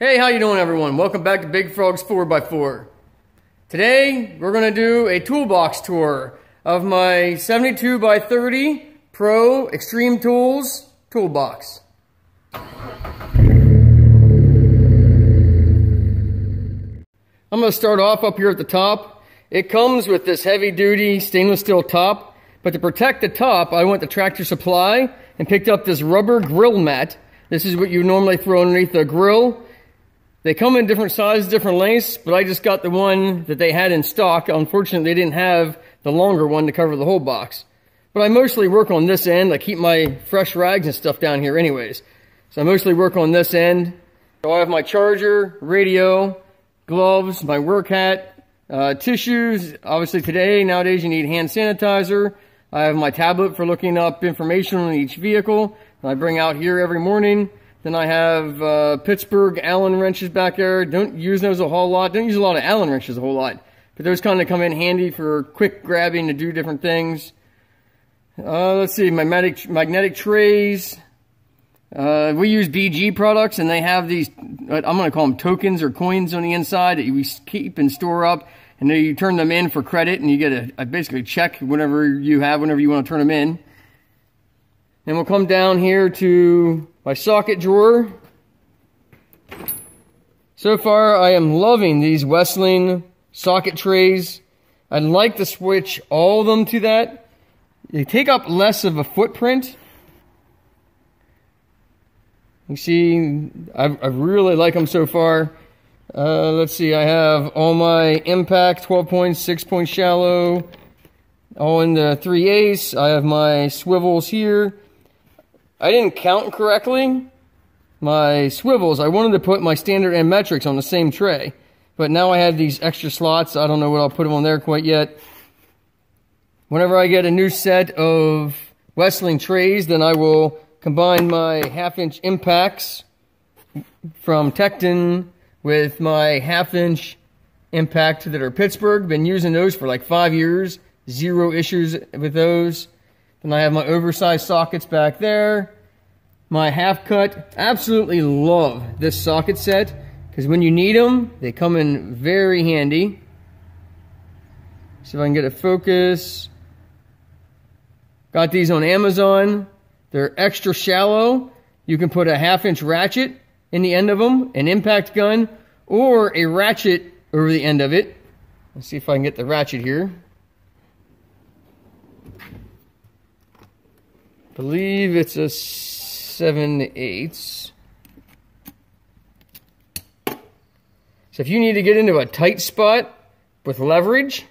Hey, how you doing everyone? Welcome back to Big Frog's 4x4. Today, we're going to do a toolbox tour of my 72x30 Pro Extreme Tools toolbox. I'm going to start off up here at the top. It comes with this heavy-duty stainless steel top, but to protect the top, I went to Tractor Supply and picked up this rubber grill mat. This is what you normally throw underneath the grill. They come in different sizes, different lengths, but I just got the one that they had in stock. Unfortunately, they didn't have the longer one to cover the whole box. But I mostly work on this end. I keep my fresh rags and stuff down here anyways. So I mostly work on this end. So I have my charger, radio, gloves, my work hat, tissues. Obviously nowadays you need hand sanitizer. I have my tablet for looking up information on each vehicle that I bring out here every morning. Then I have Pittsburgh Allen wrenches back there. Don't use those a whole lot. Don't use a lot of Allen wrenches a whole lot. But those kind of come in handy for quick grabbing to do different things. Let's see, my magnetic trays. We use BG products, and they have these, I'm going to call them tokens or coins on the inside that you keep and store up. And then you turn them in for credit, and you get a basically check whenever you want to turn them in. Then we'll come down here to my socket drawer. So far, I am loving these Westling socket trays. I'd like to switch all of them to that. They take up less of a footprint. You see, I really like them so far. Let's see, I have all my impact, 12-point, 6-point shallow, all in the 3/8. I have my swivels here. I didn't count correctly my swivels. I wanted to put my standard and metrics on the same tray, but now I have these extra slots. I don't know what I'll put them on there quite yet. Whenever I get a new set of Westling trays, then I will combine my 1/2-inch impacts from Tekton with my 1/2-inch impact that are Pittsburgh. Been using those for like 5 years. Zero issues with those. Then I have my oversized sockets back there. My half cut. Absolutely love this socket set because when you need them, they come in very handy. See if I can get a focus. Got these on Amazon. They're extra shallow. You can put a 1/2-inch ratchet in the end of them, an impact gun, or a ratchet over the end of it. Let's see if I can get the ratchet here. I believe it's a 7/8. So if you need to get into a tight spot with leverage,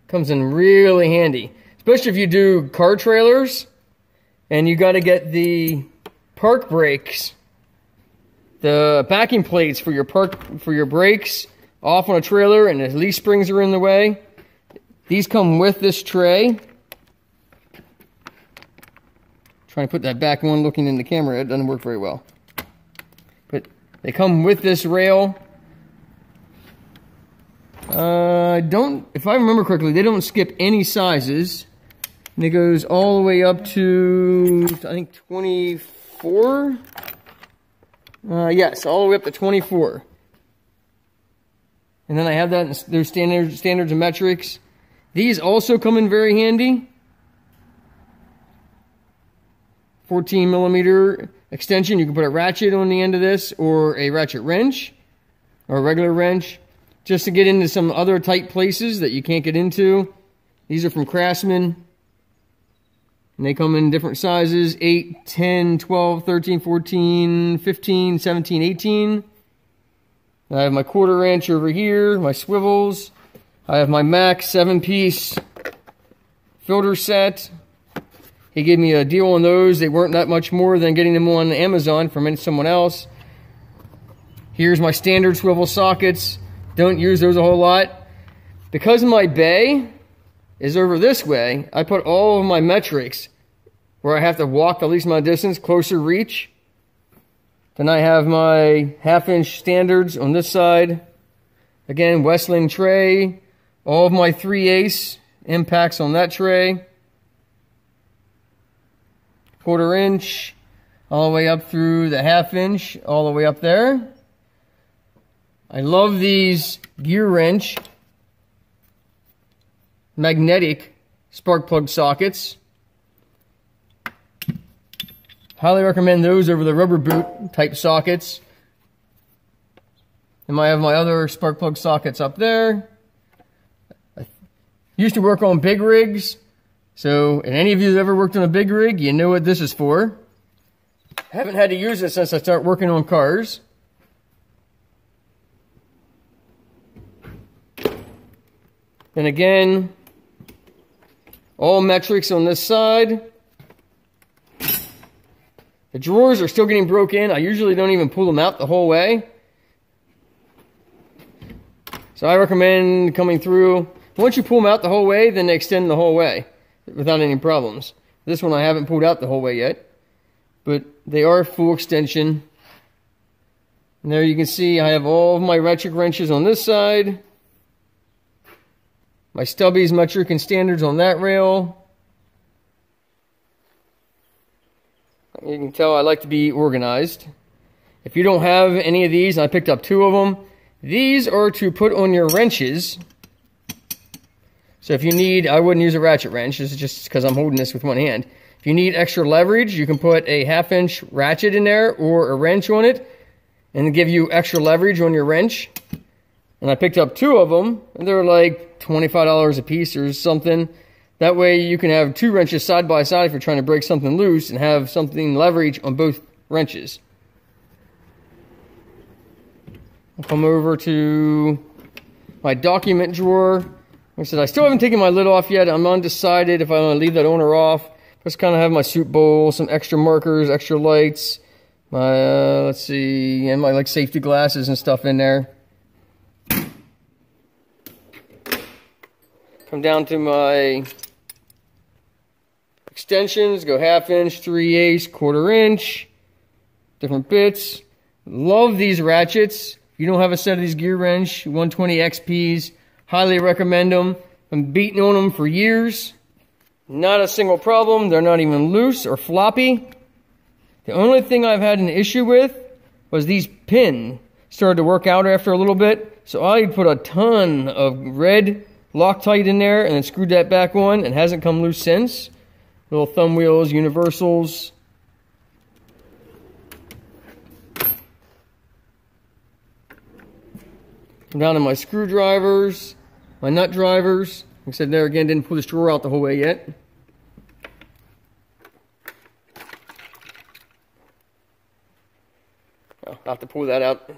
comes in really handy. Especially if you do car trailers and you got to get the park brakes, the backing plates for your brakes off on a trailer and the leaf springs are in the way. These come with this tray. Trying to put that back one looking in the camera, it doesn't work very well. But they come with this rail. If I remember correctly, they don't skip any sizes. And it goes all the way up to, I think, 24? Yes, all the way up to 24. And then I have that in their standards and metrics. These also come in very handy. 14mm extension. You can put a ratchet on the end of this, or a ratchet wrench, or a regular wrench, just to get into some other tight places that you can't get into. These are from Craftsman, and they come in different sizes: 8, 10, 12, 13, 14, 15, 17, 18. I have my 1/4 inch over here, my swivels. I have my Max 7-piece filter set. He gave me a deal on those. They weren't that much more than getting them on Amazon from someone else. Here's my standard swivel sockets. Don't use those a whole lot. Because my bay is over this way, I put all of my metrics where I have to walk the least amount of distance, closer reach. Then I have my 1/2-inch standards on this side. Again, Westling tray. All of my 3/8 impacts on that tray. 1/4 inch. all the way up through the 1/2 inch, all the way up there. I love these Gearwrench magnetic spark plug sockets. Highly recommend those over the rubber boot type sockets. And I have my other spark plug sockets up there. I used to work on big rigs, so and any of you that ever worked on a big rig, you know what this is for. I haven't had to use it since I started working on cars. And again, all metrics on this side. The drawers are still getting broke in. I usually don't even pull them out the whole way. So I recommend coming through. Once you pull them out the whole way, then they extend the whole way without any problems. This one I haven't pulled out the whole way yet, but they are full extension. And there you can see I have all of my ratchet wrenches on this side. My stubbies, metric, and standards on that rail. You can tell I like to be organized. If you don't have any of these, and I picked up 2 of them, these are to put on your wrenches. So if you need, I wouldn't use a ratchet wrench, this is just because I'm holding this with one hand. If you need extra leverage, you can put a 1/2 inch ratchet in there or a wrench on it and give you extra leverage on your wrench. And I picked up 2 of them, and they're like $25 a piece or something. That way you can have 2 wrenches side by side if you're trying to break something loose and have something leverage on both wrenches. I'll come over to my document drawer. Like I said, I still haven't taken my lid off yet. I'm undecided if I want to leave that on or off. Just kind of have my soup bowl, some extra markers, extra lights, my, let's see, and my like safety glasses and stuff in there. Come down to my extensions, go 1/2 inch, 3/8, 1/4 inch, different bits. Love these ratchets. If you don't have a set of these Gearwrench 120 XPs, highly recommend them. I'm beating on them for years. Not a single problem. They're not even loose or floppy. The only thing I've had an issue with was these pins started to work out after a little bit. So I put a ton of red Loctite in there and then screwed that back on and hasn't come loose since. Little thumb wheels, universals. Come down to my screwdrivers, my nut drivers. Like I said there again, didn't pull this drawer out the whole way yet. I'll have to pull that out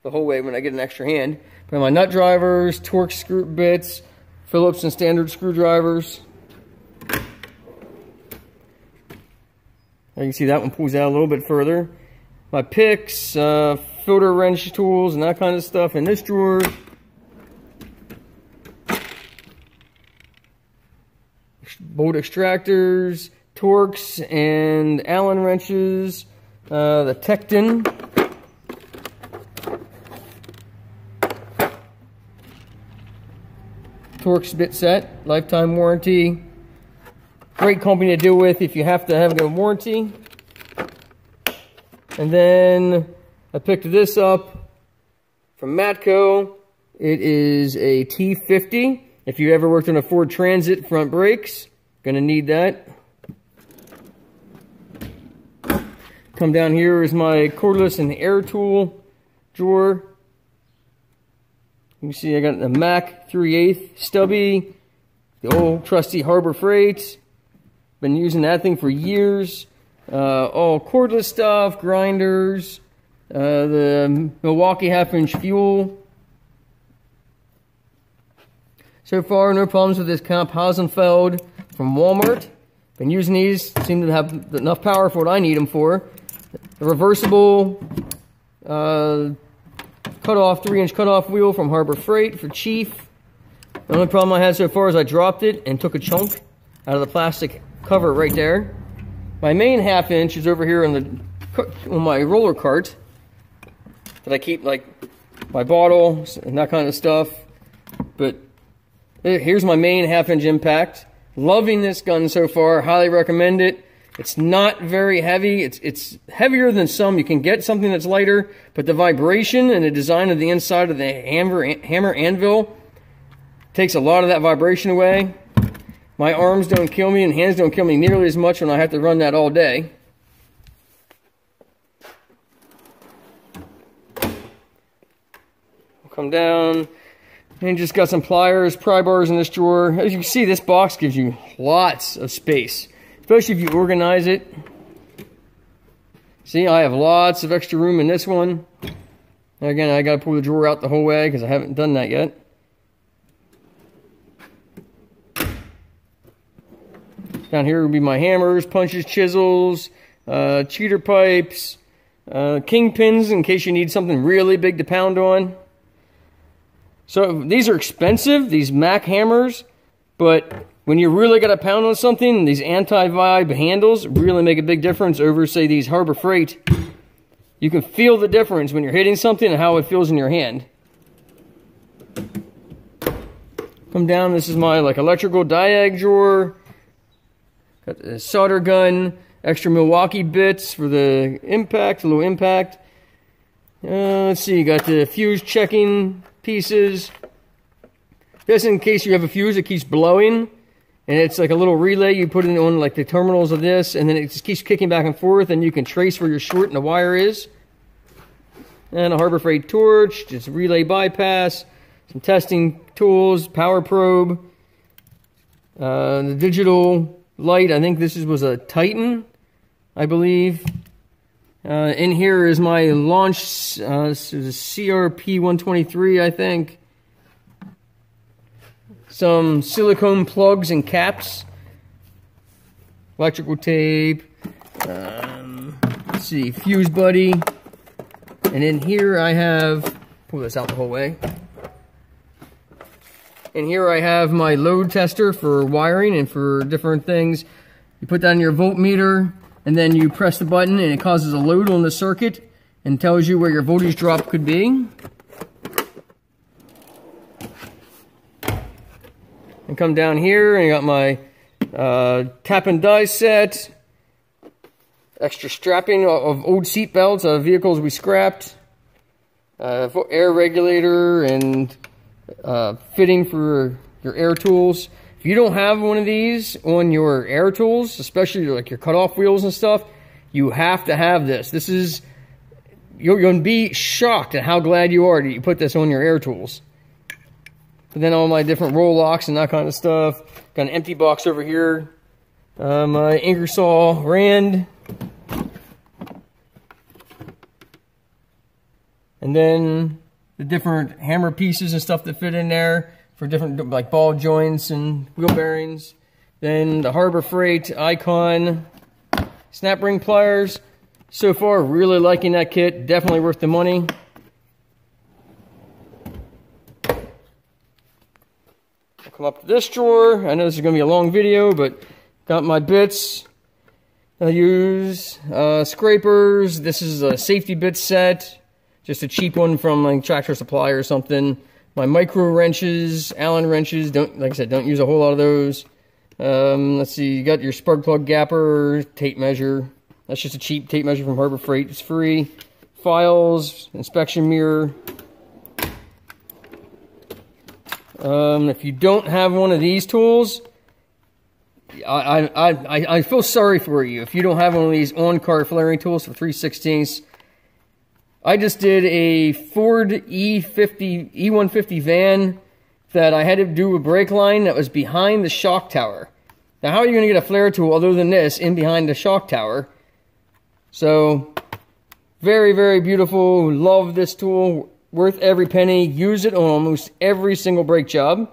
the whole way when I get an extra hand. But my nut drivers, Torx screw bits, Phillips and standard screwdrivers. You can see that one pulls out a little bit further. My picks, filter wrench tools, and that kind of stuff in this drawer. Bolt extractors, Torx and Allen wrenches, the Tekton. Torx bit set, lifetime warranty. Great company to deal with if you have to have a warranty. And then I picked this up from Matco. It is a T50. If you ever worked on a Ford Transit front brakes, gonna need that. Come down here is my cordless and air tool drawer. You can see I got the Mac 3/8 stubby, the old trusty Harbor Freight. Been using that thing for years. All cordless stuff, grinders, the Milwaukee 1/2 inch fuel. So far, no problems with this Comp Hausenfeld from Walmart. Been using these, seem to have enough power for what I need them for. The reversible cutoff 3-inch cutoff wheel from Harbor Freight for Chief. The only problem I had so far is I dropped it and took a chunk out of the plastic cover right there. My main 1/2 inch is over here on my roller cart that I keep like my bottles and that kind of stuff. But here's my main 1/2 inch impact. Loving this gun so far. Highly recommend it. It's not very heavy. It's heavier than some. You can get something that's lighter, but the vibration and the design of the inside of the hammer anvil takes a lot of that vibration away. My arms don't kill me and hands don't kill me nearly as much when I have to run that all day. I'll come down and just got some pliers, pry bars in this drawer. As you can see, this box gives you lots of space, especially if you organize it. See, I have lots of extra room in this one. Again, I got to pull the drawer out the whole way because I haven't done that yet. Down here would be my hammers, punches, chisels, cheater pipes, kingpins in case you need something really big to pound on. So these are expensive, these Mac hammers, but when you really got to pound on something, these anti-vibe handles really make a big difference over, say, these Harbor Freight. You can feel the difference when you're hitting something and how it feels in your hand. Come down, this is my electrical diag drawer. Got the solder gun, extra Milwaukee bits for the impact, a little impact. Let's see, you got the fuse checking pieces. Just in case you have a fuse that keeps blowing, and it's like a little relay, you put it on the terminals of this, and then it just keeps kicking back and forth, and you can trace where your short and the wire is. And a Harbor Freight torch, just relay bypass, some testing tools, power probe, the digital light. I think this was a Titan, I believe. In here is my launch, this is a CRP 123, I think. Some silicone plugs and caps. Electrical tape. Let's see, fuse buddy. And in here I have, pull this out the whole way. And here I have my load tester for wiring and for different things. You put that in your voltmeter, and then you press the button and it causes a load on the circuit and tells you where your voltage drop could be. And come down here and I got my tap and die set. Extra strapping of old seat belts of vehicles we scrapped. Air regulator and fitting for your air tools. If you don't have one of these on your air tools, especially like your cutoff wheels and stuff, you have to have this. This is, you're going to be shocked at how glad you are that you put this on your air tools. And then all my different roll locks and that kind of stuff. Got an empty box over here. My Ingersoll Rand. And then the different hammer pieces and stuff that fit in there for different like ball joints and wheel bearings. Then the Harbor Freight Icon snap ring pliers. So far, really liking that kit. Definitely worth the money. I'll come up to this drawer. I know this is going to be a long video, but got my bits. I use scrapers. This is a safety bit set. Just a cheap one from like Tractor Supply or something. My micro wrenches, Allen wrenches. Don't, like I said, don't use a whole lot of those. Let's see, you got your spark plug gapper, tape measure. That's just a cheap tape measure from Harbor Freight. It's free. Files, inspection mirror. If you don't have one of these tools, I feel sorry for you. If you don't have one of these on-car flaring tools for 3/16. I just did a Ford E150 van that I had to do a brake line that was behind the shock tower. Now, how are you going to get a flare tool other than this in behind the shock tower? So, very, very beautiful. Love this tool. Worth every penny. Use it on almost every single brake job.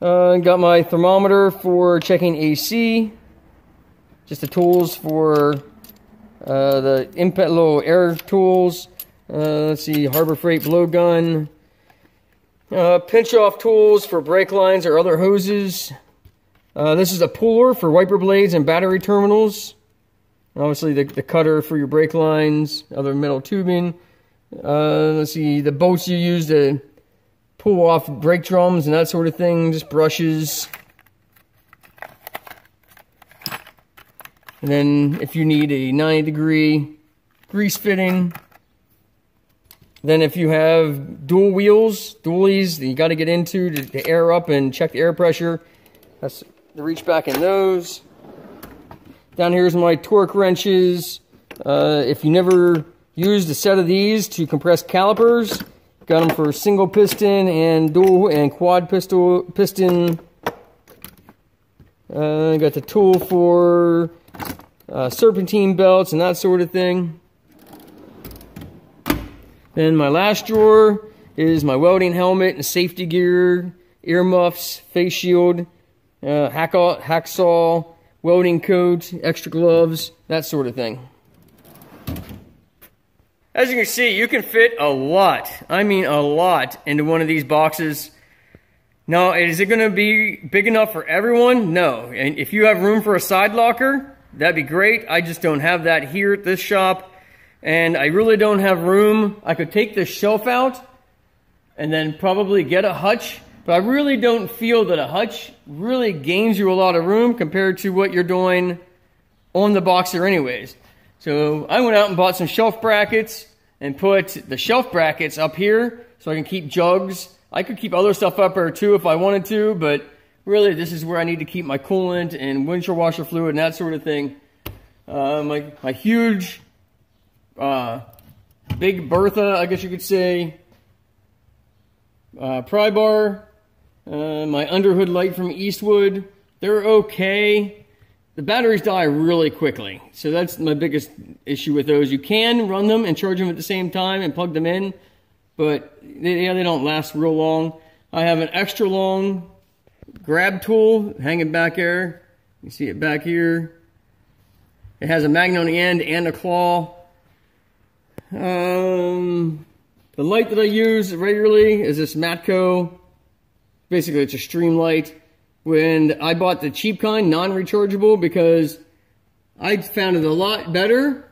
Got my thermometer for checking AC. Just the tools for the impact little air tools. Let's see, Harbor Freight blowgun. Pinch off tools for brake lines or other hoses. This is a puller for wiper blades and battery terminals. And obviously the cutter for your brake lines, other metal tubing. Let's see, the bolts you use to pull off brake drums and that sort of thing. Just brushes. And then if you need a 90-degree grease fitting. Then if you have dual wheels, dualies that you got to get into to air up and check the air pressure, that's the reach back in those. Down here's my torque wrenches. If you never used a set of these to compress calipers, got them for single piston and dual and quad piston. Got the tool for serpentine belts and that sort of thing. Then my last drawer is my welding helmet and safety gear, earmuffs, face shield, hacksaw, welding coat, extra gloves, that sort of thing. As you can see, you can fit a lot, I mean a lot, into one of these boxes. Now, is it going to be big enough for everyone? No. And if you have room for a side locker, that'd be great. I just don't have that here at this shop. And I really don't have room. I could take this shelf out and then probably get a hutch. But I really don't feel that a hutch really gains you a lot of room compared to what you're doing on the Boxer anyways. So I went out and bought some shelf brackets and put the shelf brackets up here so I can keep jugs. I could keep other stuff up there too if I wanted to, but really this is where I need to keep my coolant and windshield washer fluid and that sort of thing. My huge, big Bertha, I guess you could say, pry bar, my underhood light from Eastwood, they're okay. The batteries die really quickly, so that's my biggest issue with those. You can run them and charge them at the same time and plug them in, but they don't last real long. I have an extra long grab tool hanging back there. You see it back here. It has a magnet on the end and a claw. The light that I use regularly is this Matco. Basically, it's a stream light. When I bought the cheap kind, non-rechargeable, because I found it a lot better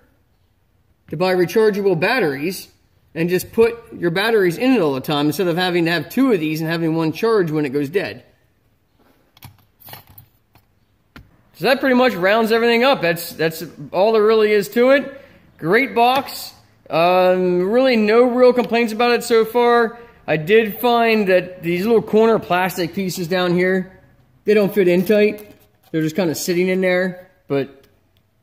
to buy rechargeable batteries and just put your batteries in it all the time instead of having to have two of these and having one charge when it goes dead. So that pretty much rounds everything up. That's all there really is to it. Great box. Really no real complaints about it so far. I did find that these little corner plastic pieces down here, they don't fit in tight. They're just kind of sitting in there, but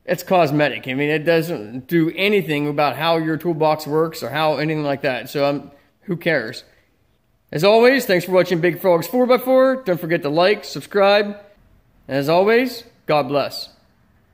it's cosmetic. I mean, it doesn't do anything about how your toolbox works or how anything like that. So who cares? As always, thanks for watching Big Frog's 4x4. Don't forget to like, subscribe. And as always, God bless.